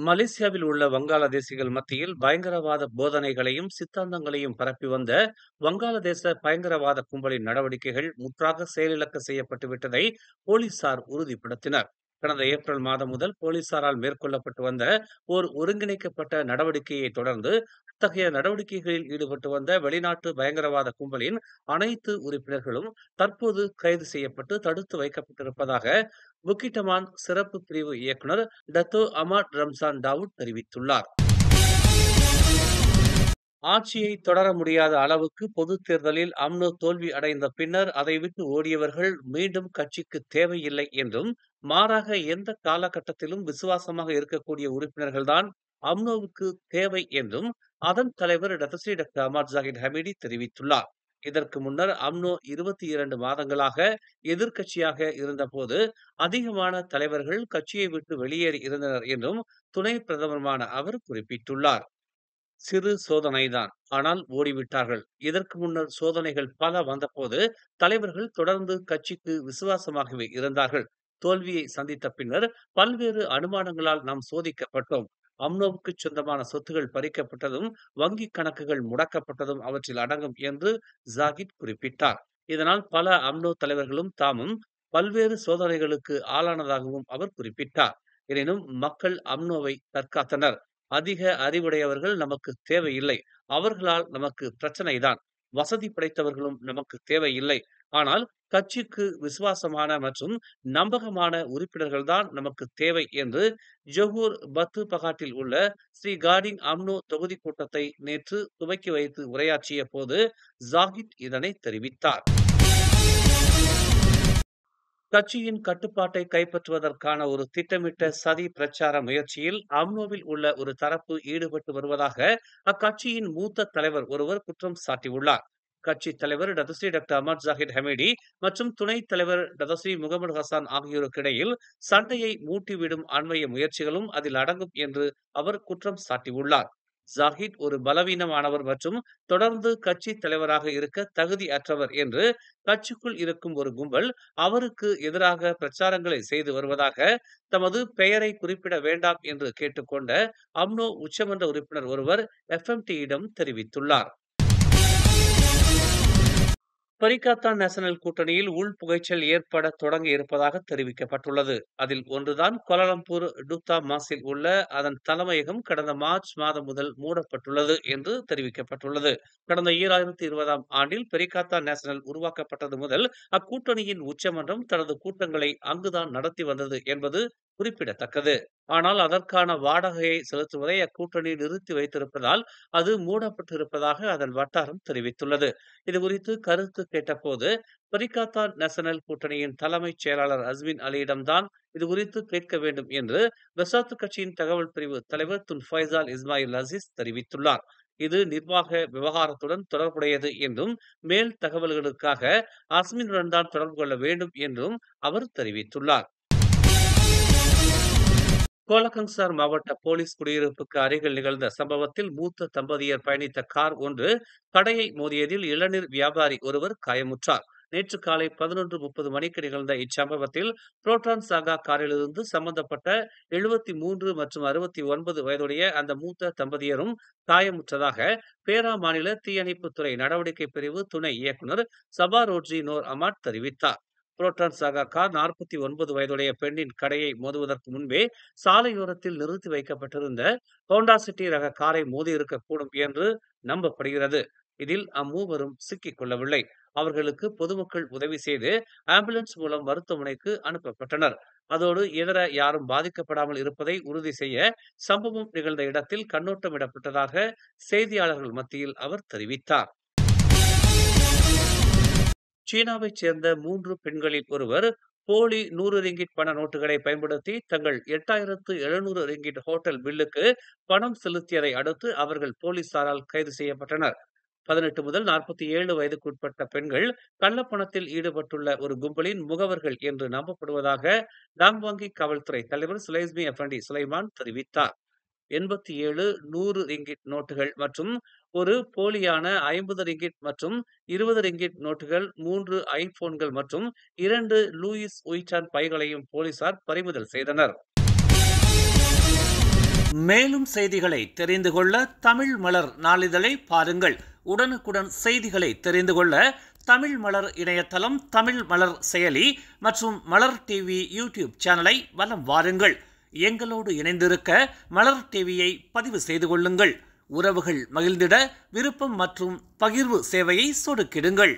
மலேசியாவில் உள்ள வங்காளதேசிகள் மத்தியில் பயங்கரவாத போதனைகளையும் சித்தாந்தங்களையும் பரப்பி வந்த வங்காளதேச பயங்கரவாத கும்பலின் நடவடிக்கைகள் முற்றாக செயலிழக்க செய்யப்பட்டு விட்டதை போலீசார் உறுதிப்படுத்தினர். கடந்த ஏப்ரல் மாதம் முதல் போலீசாரால் மேற்கொள்ளப்பட்டு வந்த ஓர் ஒருங்கிணைக்கப்பட்ட நடவடிக்கையை தொடர்ந்து அத்தகைய நடவடிக்கைகளில் ஈடுபட்டு வந்த வெளிநாட்டு பயங்கரவாத கும்பலின் அனைத்து உறுப்பினர்களும் தற்போது கைது செய்யப்பட்டு தடுத்து வைக்கப்பட்டிருப்பதாக புக்கிட்டமான் சிறப்பு பிரிவு இயக்குனர் டத்தோ அமாட் ரம்சான் தாவூட் தெரிவித்துள்ளார். ஆட்சியை தொடர முடியாத அளவுக்கு பொதுத் தேர்தலில் அம்னோ தோல்வி அடைந்த பின்னர் அதை விட்டு ஓடியவர்கள் மீண்டும் கட்சிக்கு தேவையில்லை என்றும், மாறாக எந்த காலகட்டத்திலும் விசுவாசமாக இருக்கக்கூடிய உறுப்பினர்கள்தான் அம்னோவுக்கு தேவை என்றும் அதன் தலைவர் டத்தஸ்ரீ டாக்டர் அமாட் ஜாகிர் ஹமீடி தெரிவித்துள்ளார். இதற்கு முன்னர் அம்னோ 22 மாதங்களாக எதிர்க்கட்சியாக இருந்தபோது அதிகமான தலைவர்கள் கட்சியை விட்டு வெளியேறி இருந்தனர் என்றும் துணை பிரதமருமான அவர் குறிப்பிட்டுள்ளார். சிறு சோதனைதான், ஆனால் ஓடிவிட்டார்கள். இதற்கு முன்னர் சோதனைகள் பல வந்தபோது தலைவர்கள் தொடர்ந்து கட்சிக்கு விசுவாசமாகவே இருந்தார்கள். தோல்வியை சந்தித்த பின்னர் பல்வேறு அனுமானங்களால் நாம் சோதிக்கப்பட்டோம். அம்னோவுக்கு சொந்தமான சொத்துகள் பறிக்கப்பட்டதும் வங்கிக் கணக்குகள் முடக்கப்பட்டதும் அவற்றில் அடங்கும் என்று ஜாகித் குறிப்பிட்டார். இதனால் பல அம்னோ தலைவர்களும் தாமும் பல்வேறு சோதனைகளுக்கு ஆளானதாகவும் அவர் குறிப்பிட்டார். எனினும் மக்கள் அம்னோவை தற்காத்தனர். அதிக அறிவுடையவர்கள் நமக்கு தேவையில்லை. அவர்களால் நமக்கு பிரச்சனைதான். வசதி படைத்தவர்களும் நமக்கு தேவையில்லை. ஆனால் கட்சிக்கு விசுவாசமான மற்றும் நம்பகமான உறுப்பினர்கள்தான் நமக்கு தேவை என்று ஜொகூர் பத்து பகாட்டில் உள்ள ஸ்ரீ காடிங் அம்னோ தொகுதி கூட்டத்தை நேற்று துவக்கி வைத்து உரையாற்றிய போது ஜாகித் இதனை தெரிவித்தார். கட்சியின் கட்டுப்பாட்டை கைப்பற்றுவதற்கான ஒரு திட்டமிட்ட சதி பிரச்சார முயற்சியில் அம்னோவில் உள்ள ஒரு தரப்பு ஈடுபட்டு வருவதாக அக்கட்சியின் மூத்த தலைவர் ஒருவர் குற்றம் சாட்டியுள்ளார். கட்சி தலைவர் டத்தஸ்ரீ டாக்டர் அமாட் ஜாகிர் ஹமீடி மற்றும் துணைத் தலைவர் டத்தஸ்ரீ முகமது ஹசான் ஆகியோருக்கு இடையில் சண்டையை மூட்டிவிடும் அண்மைய முயற்சிகளும் அதில் அடங்கும் என்று அவர் குற்றம் சாட்டியுள்ளார். ஜாகித் ஒரு பலவீனமானவர் மற்றும் தொடர்ந்து கட்சி தலைவராக இருக்க தகுதி அற்றவர் என்று கட்சிக்குள் இருக்கும் ஒரு கும்பல் அவருக்கு எதிராக பிரச்சாரங்களை செய்து வருவதாக தமது பெயரை குறிப்பிட வேண்டாம் என்று கேட்டுக்கொண்ட அம்னோ உச்சமன்ற உறுப்பினர் ஒருவர் எஃப்எம்டியிடம் தெரிவித்துள்ளார். பரிகாத்தான் நேஷனல் கூட்டணியில் உள் புகைச்சல் ஏற்பட தொடங்கி இருப்பதாக தெரிவிக்கப்பட்டுள்ளது. அதில் ஒன்றுதான் கோலாலம்பூர் டுத்தா மாஸில் உள்ள அதன் தலைமையகம் கடந்த மார்ச் மாதம் முதல் மூடப்பட்டுள்ளது என்று தெரிவிக்கப்பட்டுள்ளது. கடந்த 2020ஆம் ஆண்டில் பரிகாத்தான் நேஷனல் உருவாக்கப்பட்டது முதல் அக்கூட்டணியின் உச்சமன்றம் தனது கூட்டங்களை அங்குதான் நடத்தி வந்தது என்பது குறிப்பிடத்தக்கது. ஆனால் அதற்கான வாடகையை செலுத்துவதை அக்கூட்டணி நிறுத்தி வைத்திருப்பதால் அது மூடப்பட்டிருப்பதாக அதன் வட்டாரம் தெரிவித்துள்ளது. இதுகுறித்து கருத்து கேட்டபோது பரிகாத்தான் நேஷனல் கூட்டணியின் தலைமைச் செயலாளர் அஸ்மின் அலியிடம்தான் இதுகுறித்து கேட்க வேண்டும் என்று பெசாத்து கட்சியின் தகவல் பிரிவு தலைவர் துன் ஃபைசால் இஸ்மாயில் அசீஸ் தெரிவித்துள்ளார். இது நிர்வாக விவகாரத்துடன் தொடர்புடையது என்றும் மேல் தகவல்களுக்காக அஸ்மினுடன் தான் தொடர்பு கொள்ள வேண்டும் என்றும் அவர் தெரிவித்துள்ளார். கோலகங்சார் மாவட்ட போலீஸ் குடியிருப்புக்கு அருகில் நிகழ்ந்த சம்பவத்தில் மூத்த தம்பதியர் பயணித்த கார் ஒன்று கடையை மோதியதில் இளநீர் வியாபாரி ஒருவர் காயமுற்றார். நேற்று காலை 11:30 மணிக்கு நிகழ்ந்த இச்சம்பவத்தில் புரோட்டான் சாகா காரிலிருந்து சம்பந்தப்பட்ட 73 மற்றும் 69 வயதுடைய அந்த மூத்த தம்பதியரும் காயமுற்றதாக பேரா மாநில தீயணைப்புத்துறை நடவடிக்கை பிரிவு துணை இயக்குனர் சபா ரோட்ரி நோர் அமாட் தெரிவித்தார். புரோட்டான் சாகா கார் 49 வயதுடைய பெண்ணின் கடையை மோதுவதற்கு முன்பே சாலையோரத்தில் நிறுத்தி வைக்கப்பட்டிருந்த ஹோண்டா சிட்டி ரக காரை மோதியிருக்கக்கூடும் என்று நம்பப்படுகிறது. இதில் அம்மூவரும் சிக்கிக் கொள்ளவில்லை. அவர்களுக்கு பொதுமக்கள் உதவி செய்து ஆம்புலன்ஸ் மூலம் மருத்துவமனைக்கு அனுப்பப்பட்டனர். அதோடு இதர யாரும் பாதிக்கப்படாமல் இருப்பதை உறுதி செய்ய சம்பவம் நிகழ்ந்த இடத்தில் கண்ணோட்டமிடப்பட்டதாக செய்தியாளர்கள் மத்தியில் அவர் தெரிவித்தார். சீனாவைச் சேர்ந்த 3 பெண்களில் ஒருவர் போலி 100 ரிங்கிட் பண நோட்டுகளை பயன்படுத்தி தங்கள் 8700 ரிங்கிட் ஹோட்டல் பில்லுக்கு பணம் செலுத்தியதை அடுத்து அவர்கள் போலீசாரால் கைது செய்யப்பட்டனர். 18 முதல் 47 வயதுக்குட்பட்ட பெண்கள் கள்ளப்பணத்தில் ஈடுபட்டுள்ள ஒரு கும்பலின் முகவர்கள் என்று நம்பப்படுவதாக டாங்வாங்கி காவல்துறை தலைவர் சுலைஸ்மி அஃபண்டி சுலைமான் தெரிவித்தார். 87 100 ரிங்கிட் நோட்டுகள் மற்றும் ஒரு போலியான 50 ரிங்கிட் மற்றும் 20 ரிங்கிட் நோட்டுகள், 3 ஐபோன்கள் மற்றும் 2 லூயிஸ் உய்டான் பைகளையும் போலீசார் பறிமுதல் செய்தனர். மேலும் செய்திகளை தெரிந்து கொள்ள தமிழ் மலர் நாளிதழை பாருங்கள். உடனுக்குடன் செய்திகளை தெரிந்து கொள்ள தமிழ் மலர் இணையதளம், தமிழ் மலர் செயலி மற்றும் மலர் டிவி யூடியூப் சேனலை வலம் வாருங்கள். எங்களோடு இணைந்திருக்க மலர் டிவியை பதிவு செய்து கொள்ளுங்கள். உறவுகள் மகிழ்ந்திட விருப்பம் மற்றும் பகிர்வு சேவையை சொடுக்கிடுங்கள்.